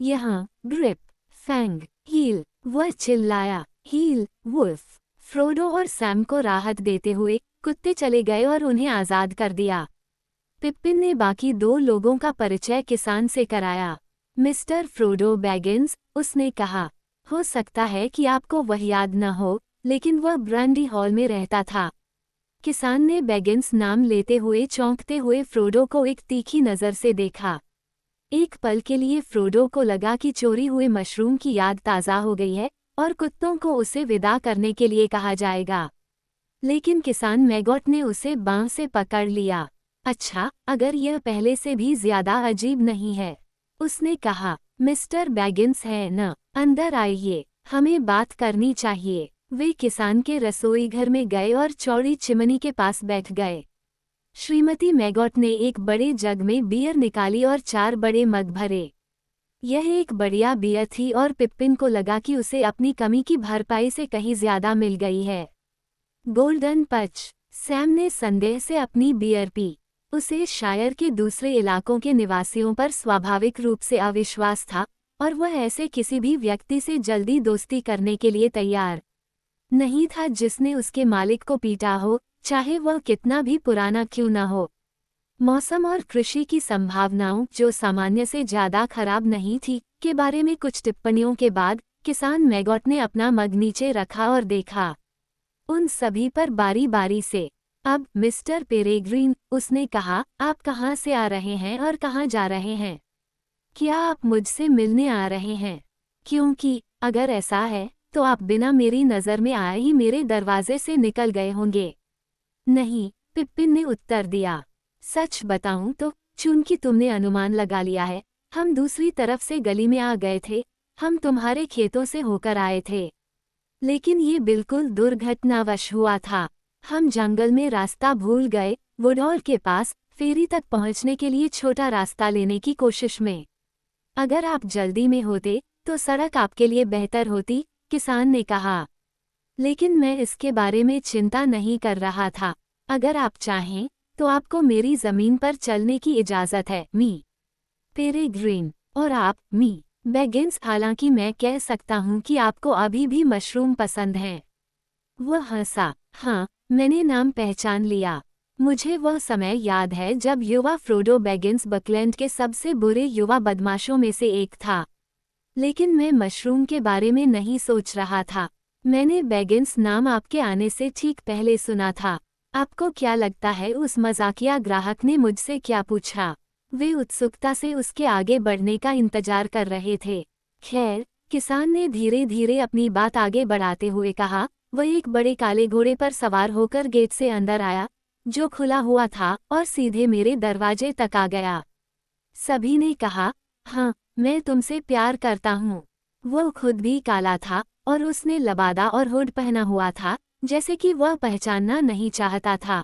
यहाँ ग्रिप, फैंग, हील, वह चिल्लाया। Heal, wolf. फ्रोडो और सैम को राहत देते हुए कुत्ते चले गए और उन्हें आज़ाद कर दिया। पिप्पिन ने बाकी 2 लोगों का परिचय किसान से कराया। मिस्टर फ्रोडो बैगिंस, उसने कहा। हो सकता है कि आपको वह याद न हो, लेकिन वह ब्रांडी हॉल में रहता था। किसान ने बैगिंस नाम लेते हुए चौंकते हुए फ्रोडो को एक तीखी नज़र से देखा। एक पल के लिए फ्रोडो को लगा कि चोरी हुए मशरूम की याद ताज़ा हो गई है और कुत्तों को उसे विदा करने के लिए कहा जाएगा। लेकिन किसान मैगॉट ने उसे बांह से पकड़ लिया। अच्छा, अगर यह पहले से भी ज्यादा अजीब नहीं है, उसने कहा। मिस्टर बैगिंस है न? अंदर आइए, हमें बात करनी चाहिए। वे किसान के रसोई घर में गए और चौड़ी चिमनी के पास बैठ गए। श्रीमती मैगॉट ने एक बड़े जग में बियर निकाली और 4 बड़े मग भरे। यह एक बढ़िया बियर थी और पिप्पिन को लगा कि उसे अपनी कमी की भरपाई से कहीं ज्यादा मिल गई है। गोल्डन पच। सैम ने संदेह से अपनी बियर पी। उसे शायर के दूसरे इलाकों के निवासियों पर स्वाभाविक रूप से अविश्वास था और वह ऐसे किसी भी व्यक्ति से जल्दी दोस्ती करने के लिए तैयार नहीं था जिसने उसके मालिक को पीटा हो, चाहे वह कितना भी पुराना क्यों न हो। मौसम और कृषि की संभावनाओं, जो सामान्य से ज्यादा खराब नहीं थी, के बारे में कुछ टिप्पणियों के बाद किसान मैगॉट ने अपना मग नीचे रखा और देखा उन सभी पर बारी बारी से। अब मिस्टर पेरेग्रीन, उसने कहा, आप कहाँ से आ रहे हैं और कहाँ जा रहे हैं? क्या आप मुझसे मिलने आ रहे हैं? क्योंकि अगर ऐसा है तो आप बिना मेरी नज़र में आए ही मेरे दरवाजे से निकल गए होंगे। नहीं, पिप्पिन ने उत्तर दिया। सच बताऊं तो, चूंकि तुमने अनुमान लगा लिया है, हम दूसरी तरफ से गली में आ गए थे। हम तुम्हारे खेतों से होकर आए थे। लेकिन ये बिल्कुल दुर्घटनावश हुआ था। हम जंगल में रास्ता भूल गए, वुडहॉल के पास फेरी तक पहुंचने के लिए छोटा रास्ता लेने की कोशिश में। अगर आप जल्दी में होते तो सड़क आपके लिए बेहतर होती, किसान ने कहा। लेकिन मैं इसके बारे में चिंता नहीं कर रहा था। अगर आप चाहें तो आपको मेरी जमीन पर चलने की इजाजत है, मी पेरेग्रीन। और आप, मी बैगिंस, हालांकि मैं कह सकता हूं कि आपको अभी भी मशरूम पसंद हैं। वह हंसा। हाँ, मैंने नाम पहचान लिया। मुझे वह समय याद है जब युवा फ्रोडो बैगिंस बकलैंड के सबसे बुरे युवा बदमाशों में से एक था। लेकिन मैं मशरूम के बारे में नहीं सोच रहा था। मैंने बैगिंस नाम आपके आने से ठीक पहले सुना था। आपको क्या लगता है उस मजाकिया ग्राहक ने मुझसे क्या पूछा? वे उत्सुकता से उसके आगे बढ़ने का इंतजार कर रहे थे। खैर, किसान ने धीरे धीरे अपनी बात आगे बढ़ाते हुए कहा, वह एक बड़े काले घोड़े पर सवार होकर गेट से अंदर आया, जो खुला हुआ था, और सीधे मेरे दरवाजे तक आ गया। सभी ने कहा, हाँ, मैं तुमसे प्यार करता हूँ। वह खुद भी काला था और उसने लबादा और हुड पहना हुआ था, जैसे कि वह पहचानना नहीं चाहता था।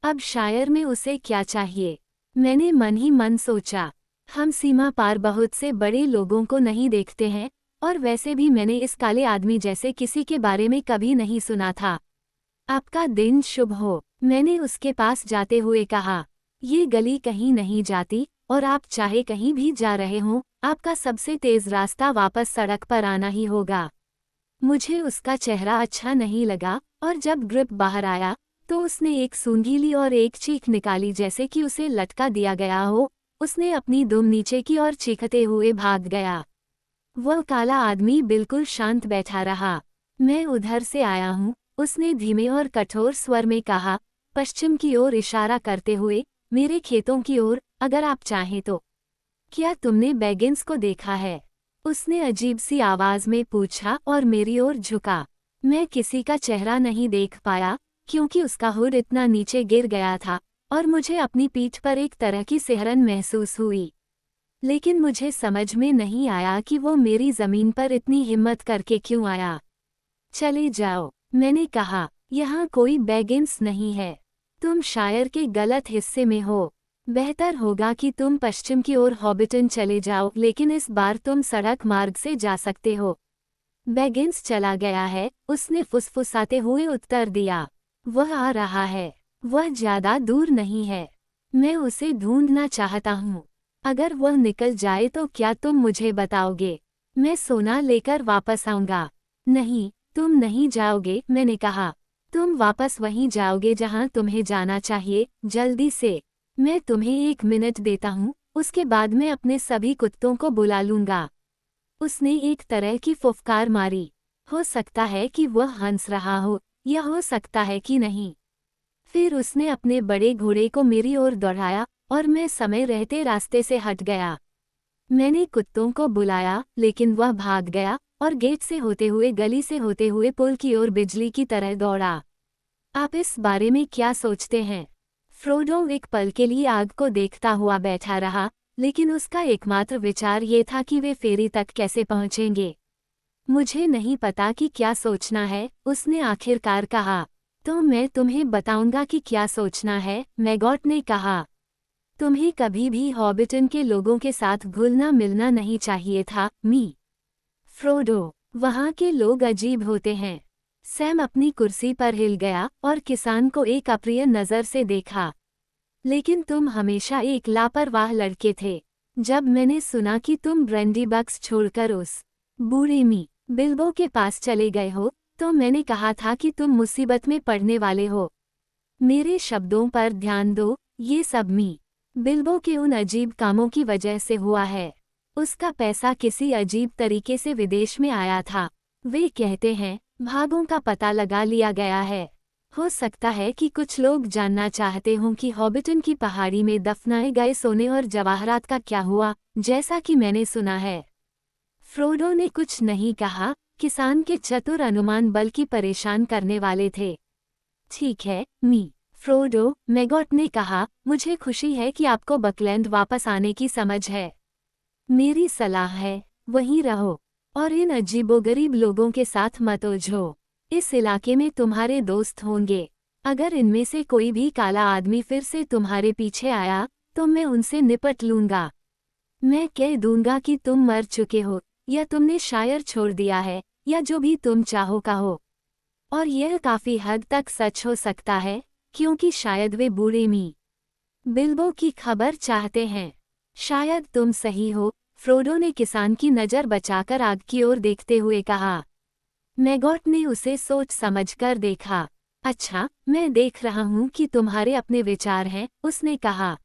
अब शायर में उसे क्या चाहिए? मैंने मन ही मन सोचा। हम सीमा पार बहुत से बड़े लोगों को नहीं देखते हैं, और वैसे भी मैंने इस काले आदमी जैसे किसी के बारे में कभी नहीं सुना था। आपका दिन शुभ हो, मैंने उसके पास जाते हुए कहा। ये गली कहीं नहीं जाती, और आप चाहे कहीं भी जा रहे हों, आपका सबसे तेज रास्ता वापस सड़क पर आना ही होगा। मुझे उसका चेहरा अच्छा नहीं लगा, और जब ग्रिप बाहर आया तो उसने एक सूंघी और एक चीख निकाली जैसे कि उसे लटका दिया गया हो। उसने अपनी दुम नीचे की और चीखते हुए भाग गया। वह काला आदमी बिल्कुल शांत बैठा रहा। मैं उधर से आया हूँ, उसने धीमे और कठोर स्वर में कहा, पश्चिम की ओर इशारा करते हुए, मेरे खेतों की ओर, अगर आप चाहें तो। क्या तुमने बैगिंस को देखा है? उसने अजीब सी आवाज में पूछा और मेरी ओर झुका। मैं किसी का चेहरा नहीं देख पाया, क्योंकि उसका हुड इतना नीचे गिर गया था, और मुझे अपनी पीठ पर एक तरह की सिहरन महसूस हुई। लेकिन मुझे समझ में नहीं आया कि वो मेरी जमीन पर इतनी हिम्मत करके क्यों आया। चले जाओ, मैंने कहा, यहाँ कोई बैगिंस नहीं है। तुम शायर के गलत हिस्से में हो। बेहतर होगा कि तुम पश्चिम की ओर हॉबिटन चले जाओ, लेकिन इस बार तुम सड़क मार्ग से जा सकते हो। बैगिंस चला गया है, उसने फुसफुसाते हुए उत्तर दिया। वह आ रहा है। वह ज्यादा दूर नहीं है। मैं उसे ढूंढना चाहता हूँ। अगर वह निकल जाए तो क्या तुम मुझे बताओगे? मैं सोना लेकर वापस आऊंगा। नहीं, तुम नहीं जाओगे, मैंने कहा। तुम वापस वहीं जाओगे जहां तुम्हें जाना चाहिए, जल्दी से। मैं तुम्हें 1 मिनट देता हूँ, उसके बाद मैं अपने सभी कुत्तों को बुला लूंगा। उसने एक तरह की फुफकार मारी। हो सकता है कि वह हंस रहा हो, या हो सकता है कि नहीं। फिर उसने अपने बड़े घोड़े को मेरी ओर दौड़ाया, और मैं समय रहते रास्ते से हट गया। मैंने कुत्तों को बुलाया, लेकिन वह भाग गया, और गेट से होते हुए गली से होते हुए पुल की ओर बिजली की तरह दौड़ा। आप इस बारे में क्या सोचते हैं? फ्रोडो एक पल के लिए आग को देखता हुआ बैठा रहा, लेकिन उसका एकमात्र विचार ये था कि वे फेरी तक कैसे पहुंचेंगे। मुझे नहीं पता कि क्या सोचना है, उसने आखिरकार कहा। तो मैं तुम्हें बताऊंगा कि क्या सोचना है, मैगॉट ने कहा। तुम्हें कभी भी हॉबिटन के लोगों के साथ घुलना मिलना नहीं चाहिए था, मी फ्रोडो। वहाँ के लोग अजीब होते हैं। सैम अपनी कुर्सी पर हिल गया और किसान को एक अप्रिय नज़र से देखा। लेकिन तुम हमेशा एक लापरवाह लड़के थे। जब मैंने सुना कि तुम ब्रैंडी बक्स छोड़कर उस बूढ़े मी बिल्बो के पास चले गए हो, तो मैंने कहा था कि तुम मुसीबत में पड़ने वाले हो। मेरे शब्दों पर ध्यान दो, ये सब बिल्बो के उन अजीब कामों की वजह से हुआ है। उसका पैसा किसी अजीब तरीके से विदेश में आया था। वे कहते हैं भागों का पता लगा लिया गया है। हो सकता है कि कुछ लोग जानना चाहते हों कि हॉबिटन की पहाड़ी में दफनाए गए सोने और जवाहरात का क्या हुआ, जैसा कि मैंने सुना है। फ्रोडो ने कुछ नहीं कहा। किसान के चतुर अनुमान बल्कि परेशान करने वाले थे। ठीक है, फ्रोडो, मैगॉट ने कहा, मुझे खुशी है कि आपको बकलैंड वापस आने की समझ है। मेरी सलाह है, वहीं रहो और इन अजीबोगरीब लोगों के साथ मत उलझो। इस इलाके में तुम्हारे दोस्त होंगे। अगर इनमें से कोई भी काला आदमी फिर से तुम्हारे पीछे आया तो मैं उनसे निपट लूंगा। मैं कह दूंगा कि तुम मर चुके हो या तुमने शायर छोड़ दिया है या जो भी तुम चाहो कहो। और यह काफी हद तक सच हो सकता है क्योंकि शायद वे बूढ़े बिल्बो की खबर चाहते हैं। शायद तुम सही हो, फ्रोडो ने किसान की नज़र बचाकर आग की ओर देखते हुए कहा। मैगॉट ने उसे सोच समझकर देखा। अच्छा, मैं देख रहा हूँ कि तुम्हारे अपने विचार हैं, उसने कहा।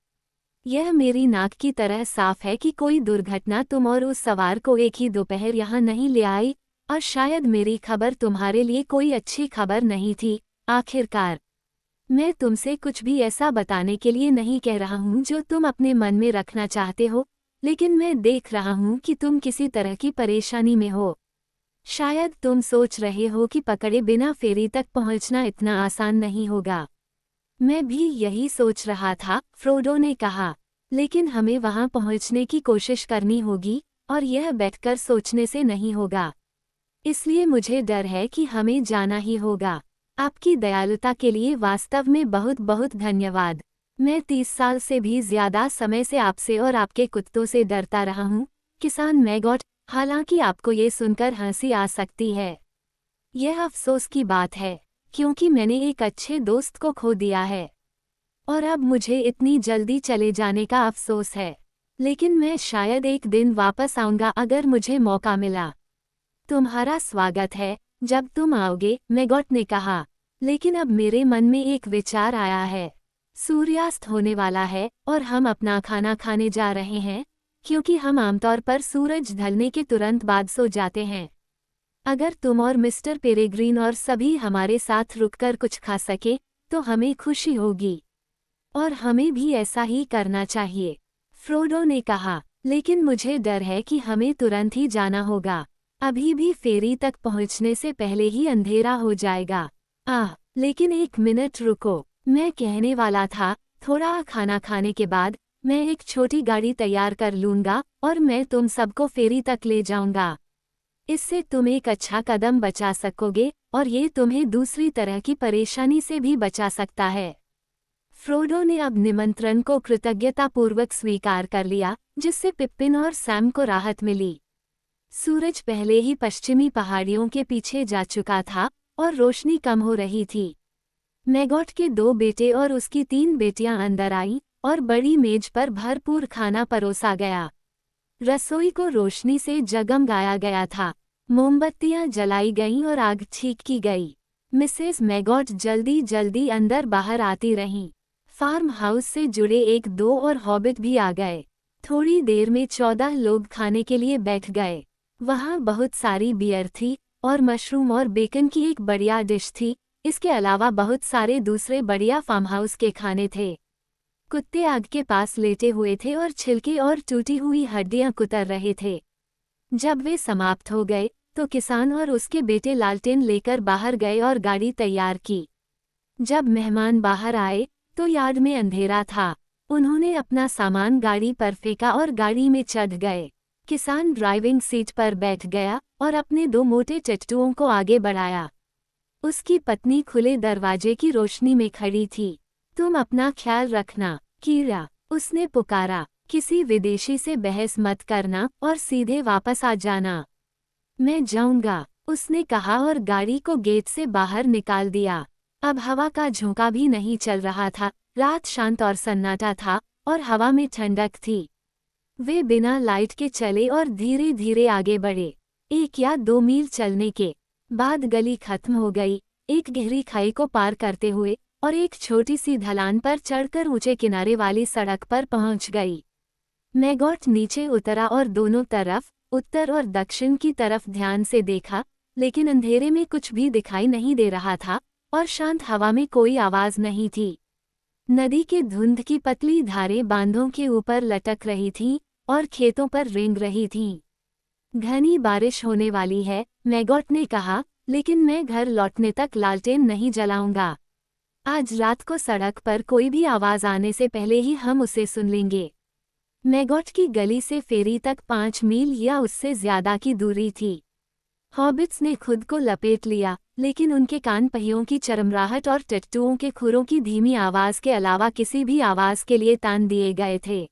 यह मेरी नाक की तरह साफ है कि कोई दुर्घटना तुम और उस सवार को एक ही दोपहर यहाँ नहीं ले आई, और शायद मेरी खबर तुम्हारे लिए कोई अच्छी खबर नहीं थी। आखिरकार मैं तुमसे कुछ भी ऐसा बताने के लिए नहीं कह रहा हूँ जो तुम अपने मन में रखना चाहते हो, लेकिन मैं देख रहा हूँ कि तुम किसी तरह की परेशानी में हो। शायद तुम सोच रहे हो कि पकड़े बिना फेरी तक पहुँचना इतना आसान नहीं होगा। मैं भी यही सोच रहा था, फ्रोडो ने कहा, लेकिन हमें वहां पहुंचने की कोशिश करनी होगी और यह बैठकर सोचने से नहीं होगा। इसलिए मुझे डर है कि हमें जाना ही होगा। आपकी दयालुता के लिए वास्तव में बहुत बहुत धन्यवाद। मैं 30 साल से भी ज्यादा समय से आपसे और आपके कुत्तों से डरता रहा हूँ, किसान मैगॉट। हालांकि आपको ये सुनकर हंसी आ सकती है। यह अफसोस की बात है, क्योंकि मैंने एक अच्छे दोस्त को खो दिया है और अब मुझे इतनी जल्दी चले जाने का अफसोस है। लेकिन मैं शायद एक दिन वापस आऊंगा अगर मुझे मौका मिला। तुम्हारा स्वागत है जब तुम आओगे, मैगॉट ने कहा। लेकिन अब मेरे मन में एक विचार आया है। सूर्यास्त होने वाला है और हम अपना खाना खाने जा रहे हैं, क्योंकि हम आमतौर पर सूरज ढलने के तुरंत बाद सो जाते हैं। अगर तुम और मिस्टर पेरेग्रीन और सभी हमारे साथ रुककर कुछ खा सके तो हमें खुशी होगी। और हमें भी ऐसा ही करना चाहिए, फ्रोडो ने कहा। लेकिन मुझे डर है कि हमें तुरंत ही जाना होगा। अभी भी फेरी तक पहुंचने से पहले ही अंधेरा हो जाएगा। लेकिन एक मिनट रुको, मैं कहने वाला था, थोड़ा खाना खाने के बाद मैं एक छोटी गाड़ी तैयार कर लूंगा और मैं तुम सबको फेरी तक ले जाऊंगा। इससे तुम एक अच्छा कदम बचा सकोगे और ये तुम्हें दूसरी तरह की परेशानी से भी बचा सकता है। फ्रोडो ने अब निमंत्रण को कृतज्ञतापूर्वक स्वीकार कर लिया, जिससे पिप्पिन और सैम को राहत मिली। सूरज पहले ही पश्चिमी पहाड़ियों के पीछे जा चुका था और रोशनी कम हो रही थी। मैगॉट के 2 बेटे और उसकी 3 बेटियां अंदर आईं और बड़ी मेज पर भरपूर खाना परोसा गया। रसोई को रोशनी से जगमगाया गया था। मोमबत्तियां जलाई गईं और आग ठीक की गई। मिसेस मैगॉट जल्दी जल्दी अंदर बाहर आती रहीं। फार्म हाउस से जुड़े 1-2 और हॉबिट भी आ गए। थोड़ी देर में 14 लोग खाने के लिए बैठ गए। वहाँ बहुत सारी बियर थी और मशरूम और बेकन की एक बढ़िया डिश थी। इसके अलावा बहुत सारे दूसरे बढ़िया फार्म हाउस के खाने थे। कुत्ते आग के पास लेटे हुए थे और छिलके और टूटी हुई हड्डियां कुतर रहे थे। जब वे समाप्त हो गए तो किसान और उसके बेटे लालटेन लेकर बाहर गए और गाड़ी तैयार की। जब मेहमान बाहर आए तो यार्ड में अंधेरा था। उन्होंने अपना सामान गाड़ी पर फेंका और गाड़ी में चढ़ गए। किसान ड्राइविंग सीट पर बैठ गया और अपने 2 मोटे टट्टुओं को आगे बढ़ाया। उसकी पत्नी खुले दरवाजे की रोशनी में खड़ी थी। तुम अपना ख्याल रखना, कीरा, उसने पुकारा। किसी विदेशी से बहस मत करना और सीधे वापस आ जाना। मैं जाऊंगा, उसने कहा और गाड़ी को गेट से बाहर निकाल दिया। अब हवा का झोंका भी नहीं चल रहा था। रात शांत और सन्नाटा था और हवा में ठंडक थी। वे बिना लाइट के चले और धीरे धीरे आगे बढ़े। 1 या 2 मील चलने के बाद गली खत्म हो गई, एक गहरी खाई को पार करते हुए, और एक छोटी सी ढलान पर चढ़कर ऊंचे किनारे वाली सड़क पर पहुंच गई। मैगॉट नीचे उतरा और दोनों तरफ, उत्तर और दक्षिण की तरफ ध्यान से देखा, लेकिन अंधेरे में कुछ भी दिखाई नहीं दे रहा था और शांत हवा में कोई आवाज नहीं थी। नदी के धुंध की पतली धारें बांधों के ऊपर लटक रही थीं और खेतों पर रेंग रही थीं। घनी बारिश होने वाली है, मैगॉट ने कहा, लेकिन मैं घर लौटने तक लालटेन नहीं जलाऊंगा। आज रात को सड़क पर कोई भी आवाज आने से पहले ही हम उसे सुन लेंगे। मैगॉट की गली से फेरी तक 5 मील या उससे ज्यादा की दूरी थी। हॉबिट्स ने खुद को लपेट लिया, लेकिन उनके कान पहियों की चरमराहट और टट्टुओं के खुरों की धीमी आवाज के अलावा किसी भी आवाज के लिए तान दिए गए थे।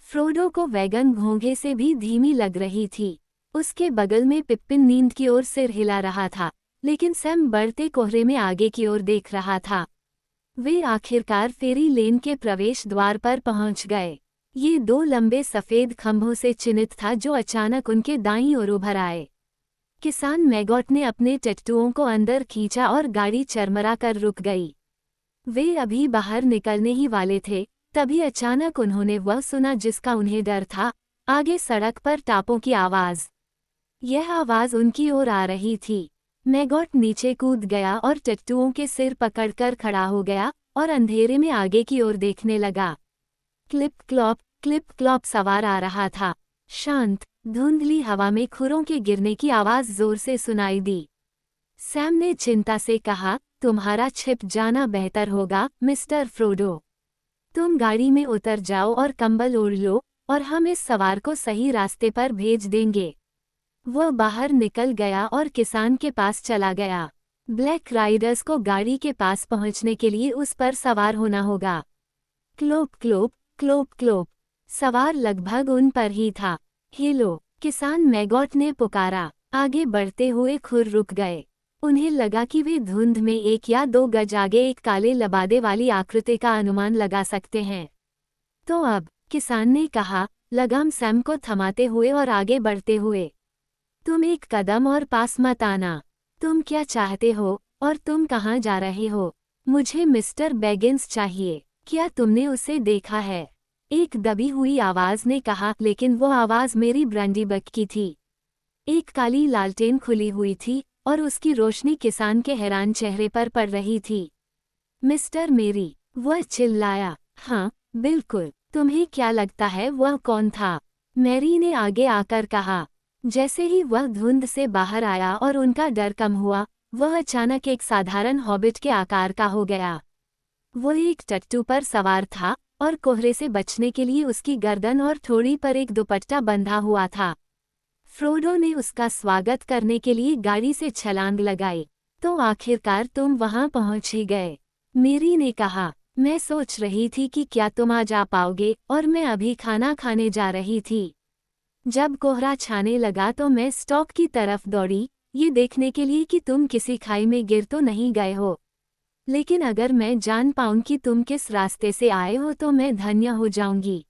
फ्रोडो को वैगन घोंघे से भी धीमी लग रही थी। उसके बगल में पिप्पिन नींद की ओर सिर हिला रहा था, लेकिन सैम बढ़ते कोहरे में आगे की ओर देख रहा था। वे आखिरकार फेरी लेन के प्रवेश द्वार पर पहुंच गए। ये 2 लंबे सफेद खंभों से चिन्हित था जो अचानक उनके दाईं ओर उभर आए। किसान मैगॉट ने अपने टट्टुओं को अंदर खींचा और गाड़ी चरमरा कर रुक गई। वे अभी बाहर निकलने ही वाले थे, तभी अचानक उन्होंने वह सुना जिसका उन्हें डर था, आगे सड़क पर टापों की आवाज। यह आवाज उनकी ओर आ रही थी। मैगॉट नीचे कूद गया और टट्टुओं के सिर पकड़कर खड़ा हो गया और अंधेरे में आगे की ओर देखने लगा। क्लिप क्लॉप सवार आ रहा था। शांत, धुंधली हवा में खुरों के गिरने की आवाज जोर से सुनाई दी। सैम ने चिंता से कहा, तुम्हारा छिप जाना बेहतर होगा, मिस्टर फ्रोडो। तुम गाड़ी में उतर जाओ और कंबल ओढ़ लो, और हम इस सवार को सही रास्ते पर भेज देंगे। वह बाहर निकल गया और किसान के पास चला गया। ब्लैक राइडर्स को गाड़ी के पास पहुंचने के लिए उस पर सवार होना होगा। क्लोप, सवार लगभग उन पर ही था। हेलो, किसान मैगॉट ने पुकारा। आगे बढ़ते हुए खुर रुक गए। उन्हें लगा कि वे धुंध में 1 या 2 गज आगे एक काले लबादे वाली आकृति का अनुमान लगा सकते हैं। तो अब, किसान ने कहा, लगाम सैम को थमाते हुए और आगे बढ़ते हुए। तुम एक कदम और पास मत आना। तुम क्या चाहते हो और तुम कहाँ जा रहे हो? मुझे मिस्टर बैगिंस चाहिए। क्या तुमने उसे देखा है? एक दबी हुई आवाज ने कहा, लेकिन वो आवाज मेरी ब्रैंडीबक की थी। एक काली लालटेन खुली हुई थी और उसकी रोशनी किसान के हैरान चेहरे पर पड़ रही थी। मिस्टर मेरी, वह चिल्लाया। हाँ, बिल्कुल। तुम्हें क्या लगता है वह कौन था? मैरी ने आगे आकर कहा। जैसे ही वह धुंध से बाहर आया और उनका डर कम हुआ, वह अचानक एक साधारण हॉबिट के आकार का हो गया। वो एक टट्टू पर सवार था और कोहरे से बचने के लिए उसकी गर्दन और ठोड़ी पर एक दुपट्टा बंधा हुआ था। फ्रोडो ने उसका स्वागत करने के लिए गाड़ी से छलांग लगाई। तो आखिरकार तुम वहां पहुंच ही गए, मेरी ने कहा। मैं सोच रही थी कि क्या तुम आज आ पाओगे और मैं अभी खाना खाने जा रही थी। जब कोहरा छाने लगा तो मैं स्टॉक की तरफ दौड़ी, ये देखने के लिए कि तुम किसी खाई में गिर तो नहीं गए हो। लेकिन अगर मैं जान पाऊं कि तुम किस रास्ते से आए हो तो मैं धन्य हो जाऊंगी।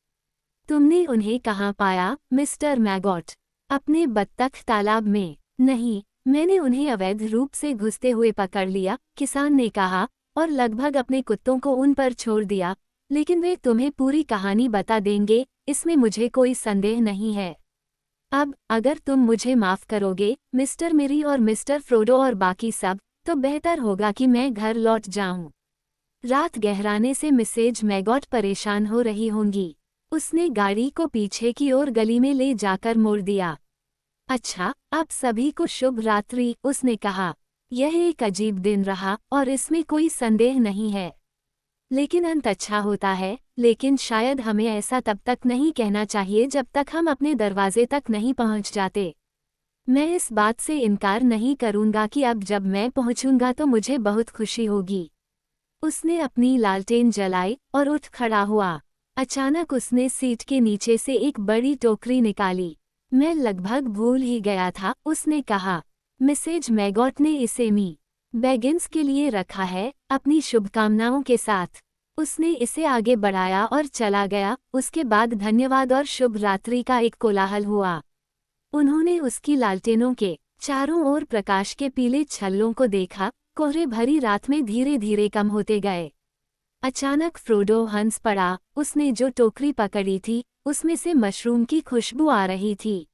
तुमने उन्हें कहाँ पाया, मिस्टर मैगॉट? अपने बत्तख तालाब में? नहीं, मैंने उन्हें अवैध रूप से घुसते हुए पकड़ लिया, किसान ने कहा, और लगभग अपने कुत्तों को उन पर छोड़ दिया। लेकिन वे तुम्हें पूरी कहानी बता देंगे, इसमें मुझे कोई संदेह नहीं है। अब, अगर तुम मुझे माफ करोगे, मिस्टर मेरी और मिस्टर फ्रोडो और बाकी सब, तो बेहतर होगा कि मैं घर लौट जाऊं। रात गहराने से मिसेज मैगॉट परेशान हो रही होंगी। उसने गाड़ी को पीछे की ओर गली में ले जाकर मोड़ दिया। अच्छा, आप सभी को शुभ रात्रि, उसने कहा। यह एक अजीब दिन रहा और इसमें कोई संदेह नहीं है। लेकिन अंत अच्छा होता है, लेकिन शायद हमें ऐसा तब तक नहीं कहना चाहिए जब तक हम अपने दरवाजे तक नहीं पहुंच जाते। मैं इस बात से इनकार नहीं करूंगा कि अब जब मैं पहुंचूंगा तो मुझे बहुत खुशी होगी। उसने अपनी लालटेन जलाई और उठ खड़ा हुआ। अचानक उसने सीट के नीचे से एक बड़ी टोकरी निकाली। मैं लगभग भूल ही गया था, उसने कहा। मिसेज मैगॉट ने इसे मी बैगिंस के लिए रखा है, अपनी शुभकामनाओं के साथ। उसने इसे आगे बढ़ाया और चला गया। उसके बाद धन्यवाद और शुभ रात्रि का एक कोलाहल हुआ। उन्होंने उसकी लालटेनों के चारों ओर प्रकाश के पीले छल्लों को देखा, कोहरे भरी रात में धीरे धीरे कम होते गए। अचानक फ्रोडो हंस पड़ा। उसने जो टोकरी पकड़ी थी, उसमें से मशरूम की खुशबू आ रही थी।